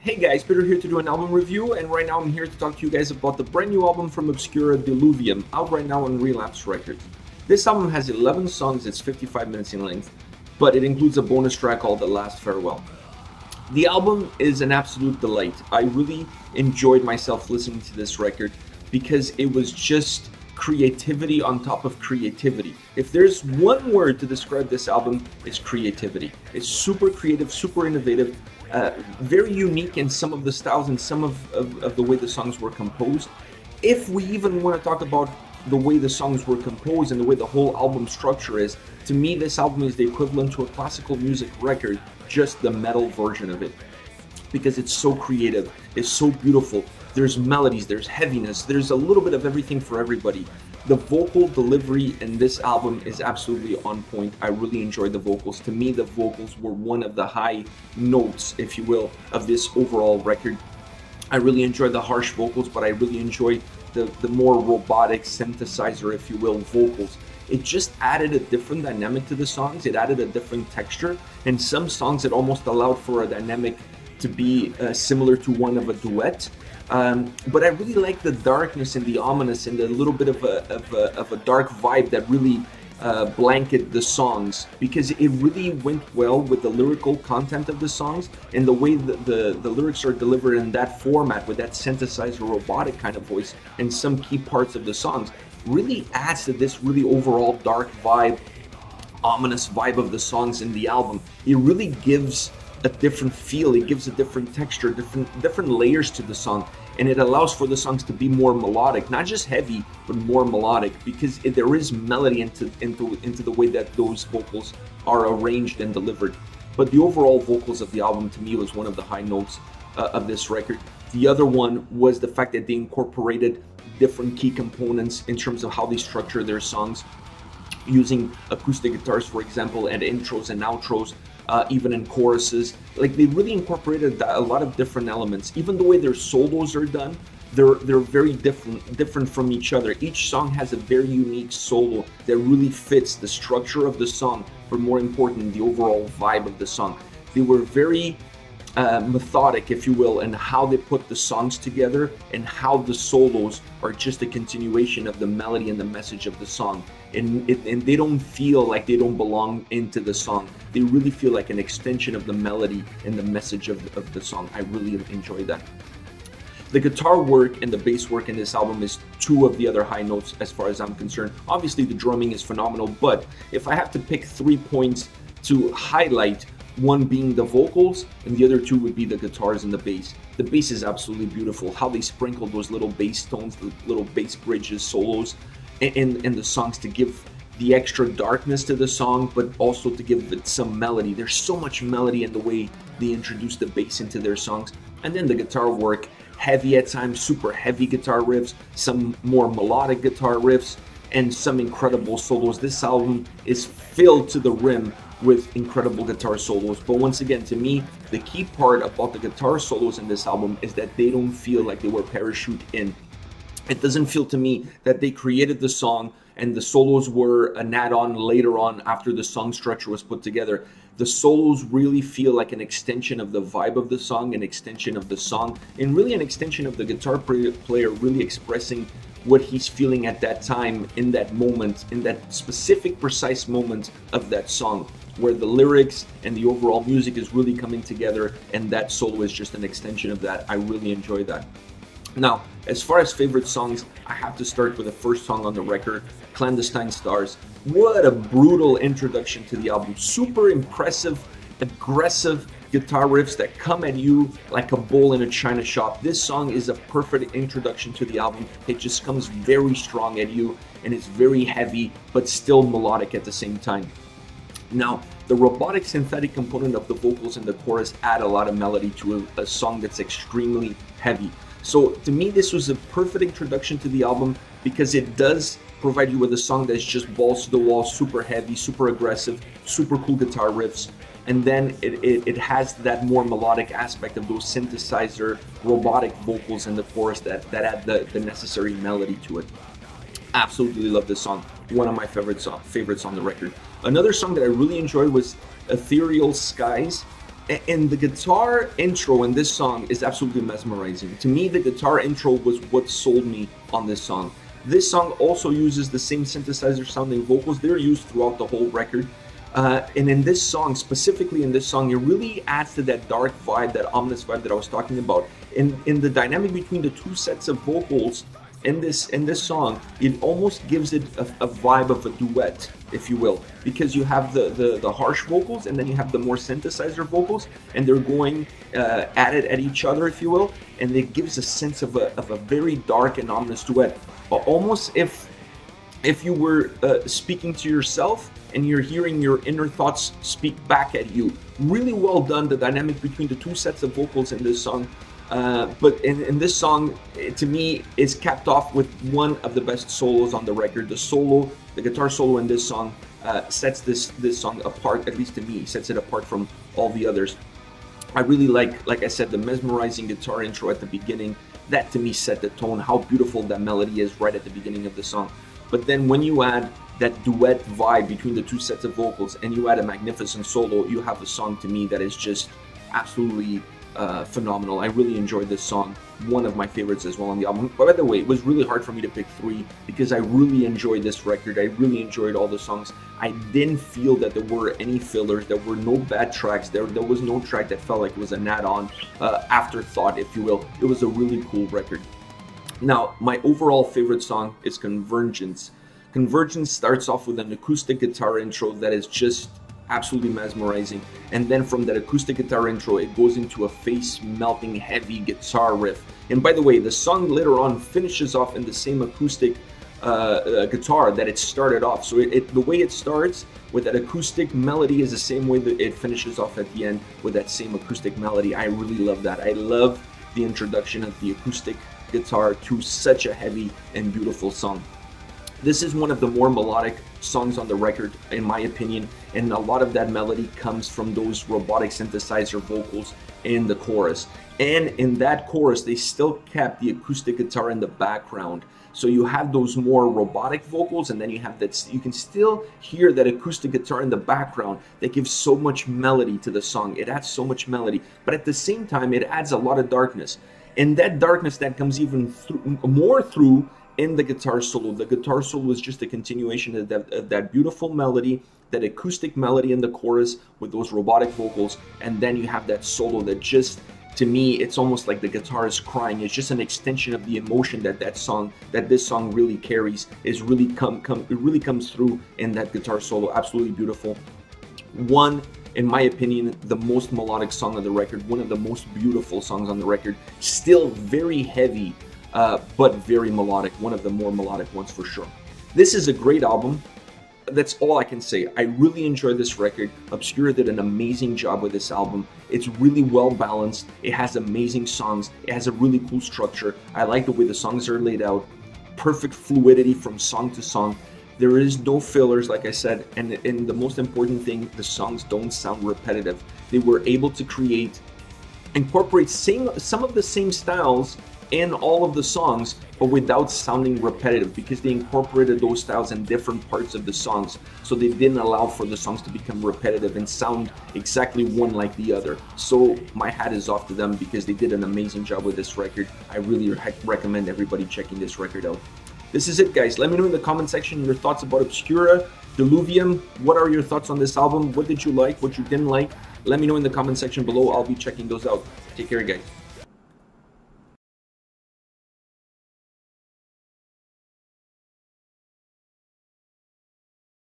Hey guys, Peter here to do an album review, and right now I'm here to talk to you guys about the brand new album from Obscura, Diluvium, out right now on Relapse Records. This album has 11 songs, it's 55 minutes in length, but it includes a bonus track called The Last Farewell. The album is an absolute delight. I really enjoyed myself listening to this record because it was just creativity on top of creativity. If there's one word to describe this album, it's creativity. It's super creative, super innovative, very unique in some of the styles and some of the way the songs were composed. If we even want to talk about the way the songs were composed and the way the whole album structure is, to me this album is the equivalent to a classical music record, just the metal version of it. Because it's so creative, it's so beautiful. There's melodies, there's heaviness, there's a little bit of everything for everybody. The vocal delivery in this album is absolutely on point. I really enjoyed the vocals. To me, the vocals were one of the high notes, if you will, of this overall record. I really enjoyed the harsh vocals, but I really enjoyed the more robotic synthesizer, if you will, vocals. It just added a different dynamic to the songs. It added a different texture. And some songs, it almost allowed for a dynamic to be similar to one of a duet. But I really like the darkness and the ominous and the little bit of a dark vibe that really blanket the songs, because it really went well with the lyrical content of the songs and the way the lyrics are delivered in that format with that synthesizer robotic kind of voice, and some key parts of the songs really adds to this really overall dark vibe, ominous vibe of the songs in the album. It really gives a different feel, it gives a different texture, different layers to the song, and it allows for the songs to be more melodic, not just heavy, but more melodic, because there is melody into the way that those vocals are arranged and delivered. But the overall vocals of the album, to me, was one of the high notes of this record. The other one was the fact that they incorporated different key components in terms of how they structure their songs, using acoustic guitars, for example, and intros and outros, even in choruses. Like, they really incorporated a lot of different elements. Even the way their solos are done, they're very different from each other. Each song has a very unique solo that really fits the structure of the song, but more important, the overall vibe of the song. They were very methodic, if you will, in how they put the songs together, and how the solos are just a continuation of the melody and the message of the song. And they don't feel like they don't belong into the song. They really feel like an extension of the melody and the message of the song. I really enjoy that. The guitar work and the bass work in this album is two of the other high notes as far as I'm concerned. Obviously the drumming is phenomenal, but if I have to pick 3 points to highlight, one being the vocals and the other two would be the guitars and the bass. The bass is absolutely beautiful. How they sprinkle those little bass tones, the little bass bridges, solos in the songs to give the extra darkness to the song, but also to give it some melody. There's so much melody in the way they introduce the bass into their songs. And then the guitar work, heavy at times, super heavy guitar riffs, some more melodic guitar riffs, and some incredible solos. This album is filled to the rim with incredible guitar solos. But once again, to me, the key part about the guitar solos in this album is that they don't feel like they were parachuted in. It doesn't feel to me that they created the song and the solos were an add-on later on after the song structure was put together. The solos really feel like an extension of the vibe of the song, an extension of the song, and really an extension of the guitar player really expressing what he's feeling at that time, in that moment, in that specific, precise moment of that song, where the lyrics and the overall music is really coming together, and that solo is just an extension of that. I really enjoy that. Now, as far as favorite songs, I have to start with the first song on the record, Clandestine Stars. What a brutal introduction to the album. Super impressive, aggressive guitar riffs that come at you like a bull in a china shop. This song is a perfect introduction to the album. It just comes very strong at you, and it's very heavy, but still melodic at the same time. Now, the robotic synthetic component of the vocals and the chorus add a lot of melody to a song that's extremely heavy. So to me, this was a perfect introduction to the album, because it does provide you with a song that's just balls to the wall, super heavy, super aggressive, super cool guitar riffs. And then it has that more melodic aspect of those synthesizer robotic vocals in the chorus that add the necessary melody to it. Absolutely love this song. One of my favorites on the record. Another song that I really enjoyed was Ethereal Skies. And the guitar intro in this song is absolutely mesmerizing. To me, the guitar intro was what sold me on this song. This song also uses the same synthesizer sounding vocals. They're used throughout the whole record. And in this song, specifically in this song, it really adds to that dark vibe, that ominous vibe that I was talking about. In the dynamic between the two sets of vocals in this song, it almost gives it a vibe of a duet, if you will, because you have the harsh vocals and then you have the more synthesizer vocals, and they're going at it at each other, if you will, and it gives a sense of a very dark and ominous duet, almost if you were speaking to yourself and you're hearing your inner thoughts speak back at you. Really well done, the dynamic between the two sets of vocals in this song. But in this song, to me, is capped off with one of the best solos on the record. The guitar solo in this song sets this song apart, at least to me, sets it apart from all the others. I really like I said, the mesmerizing guitar intro at the beginning. That to me set the tone, how beautiful that melody is right at the beginning of the song. But then when you add that duet vibe between the two sets of vocals and you add a magnificent solo, you have a song to me that is just absolutely phenomenal. I really enjoyed this song, one of my favorites as well on the album. But by the way, it was really hard for me to pick three because I really enjoyed this record. I really enjoyed all the songs. I didn't feel that there were any fillers. There were no bad tracks. There was no track that felt like it was an add-on, afterthought, if you will. It was a really cool record. Now, my overall favorite song is Convergence. Convergence starts off with an acoustic guitar intro that is just absolutely mesmerizing, and then from that acoustic guitar intro it goes into a face-melting heavy guitar riff. And by the way, the song later on finishes off in the same acoustic guitar that it started off. So the way it starts with that acoustic melody is the same way that it finishes off at the end with that same acoustic melody. I really love that. I love the introduction of the acoustic guitar to such a heavy and beautiful song. This is one of the more melodic songs on the record, in my opinion, and a lot of that melody comes from those robotic synthesizer vocals in the chorus. And in that chorus, they still kept the acoustic guitar in the background. So you have those more robotic vocals, and then you have that, you can still hear that acoustic guitar in the background that gives so much melody to the song. It adds so much melody, but at the same time, it adds a lot of darkness. And that darkness that comes even more through in the guitar solo. The guitar solo is just a continuation of that beautiful melody, that acoustic melody in the chorus with those robotic vocals, and then you have that solo that just, to me, it's almost like the guitar is crying. It's just an extension of the emotion that this song really carries. Is really it really comes through in that guitar solo. Absolutely beautiful. One, in my opinion, the most melodic song on the record, one of the most beautiful songs on the record. Still very heavy, but very melodic, one of the more melodic ones for sure. This is a great album. That's all I can say. I really enjoyed this record. Obscura did an amazing job with this album. It's really well balanced. It has amazing songs. It has a really cool structure. I like the way the songs are laid out. Perfect fluidity from song to song. There is no fillers, like I said, and the most important thing, the songs don't sound repetitive. They were able to incorporate some of the same styles in all of the songs, but without sounding repetitive, because they incorporated those styles in different parts of the songs, so they didn't allow for the songs to become repetitive and sound exactly one like the other. So my hat is off to them because they did an amazing job with this record. I really recommend everybody checking this record out. This is it, guys. Let me know in the comment section your thoughts about Obscura, Diluvium. What are your thoughts on this album? What did you like? What you didn't like? Let me know in the comment section below. I'll be checking those out. Take care, guys.